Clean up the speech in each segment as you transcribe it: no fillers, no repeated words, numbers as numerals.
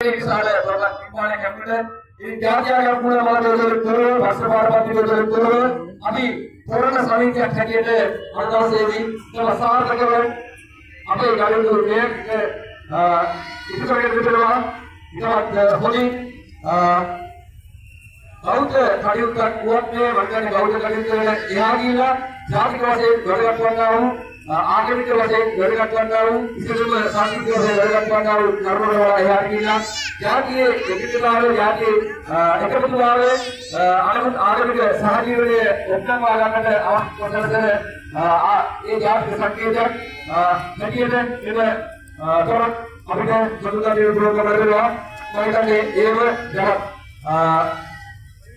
විශාල ප්‍රමාණ නිර්මාණයක් අපිට ඒ ත්‍යාගයක් වුණා මම මේකේ කරේ වස්ත්‍ර පාරපත්තියේ කරේ අපි පොරණ සමිතියක් හැටියට අද දවසේදී සාර්ථකව අපේ ගලුතු මේක ඉස්සරහට දෙනවා ඉතවත් හොඳින් ගෞත කඩියුක්ක් වුවත්නේ වර්ගන්නේ ගෞත කඩියුක් වල එහා ගිහිලා ජාතික වශයෙන් වැඩගත් වන්නා වූ ආගමික වශයෙන් වැඩගත් වන්නා වූ ඉතිරිම සංස්කෘතික වශයෙන් වැඩගත් වන්නා වූ ධර්ම වල එහා ගිහිලා ජාතියේ එකතුතාවය ජාතියේ එකතුතාවය අනුත් ආගමික සහජීවනයේ ඔක්කොම ගන්නට අවශ්‍ය කරන ඒ ජාතික සංකේතයක් නැතිවෙන එම තොරක් අපිට සතුටුදායක ප්‍රෝග්‍රෑම් කරනවා මම හිතන්නේ ඒව ජන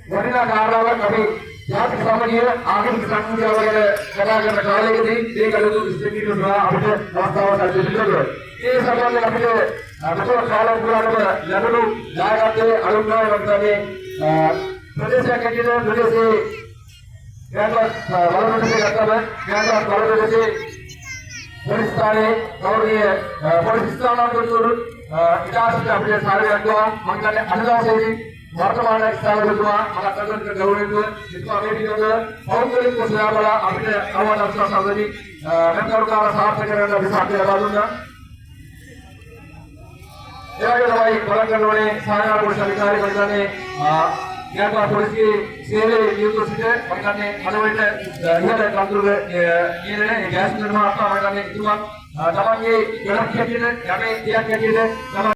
වරිණා කාර්යාවක් අපි ජාතික සමාජීය ආගමික සංස්කෘතිය වල කතා කරන කාලයකදී මේ කලුතු ඉස්තිරියට අපිට අවස්ථාවක් ලැබෙනවා. ඒ සම්බන්ධයෙන් අපිට අතෝ කාලම් පුරාණම ලැබුණු දායකත්වයේ අලුත්නාය වර්තනේ ප්‍රදේශයක් හැටියට ප්‍රදේශයේ ගානවත් වලවලට ගත්තම ගානවත් වලවලට පොලිස්තානේ ගෞරවනීය පොලිස් ස්ථානාධිපතිවරු ඉතාලි අපේ සාරයක් ගියා මම කියන්නේ අද දවසේදී वर्तमान स्थानगतवा मगतगत गौरव इत्वामेदिनद पौद्गलिक कुशलाबल අපිට අවවාද අවස්ථාවදී රැකවරකාර සාර්ථක කරන විසාකේ ලබා දුන්නා. ඒ වගේම තමයි බලකරනෝනේ සායනා පොලිස් අධිකාරී මණ්ඩලයේ යාත්‍රා පොලිසියේ සේවයේ නියුතු සිට මණ්ඩලයේ අනවයට ඉහළ කඳුරේ නියලනේ ගෑස් නිර්මාණ අවස්ථාව මණ්ඩලයේ ඉතුමා තමන්ගේ වැඩක් හැටියට යමේ දෙයක් හැටියට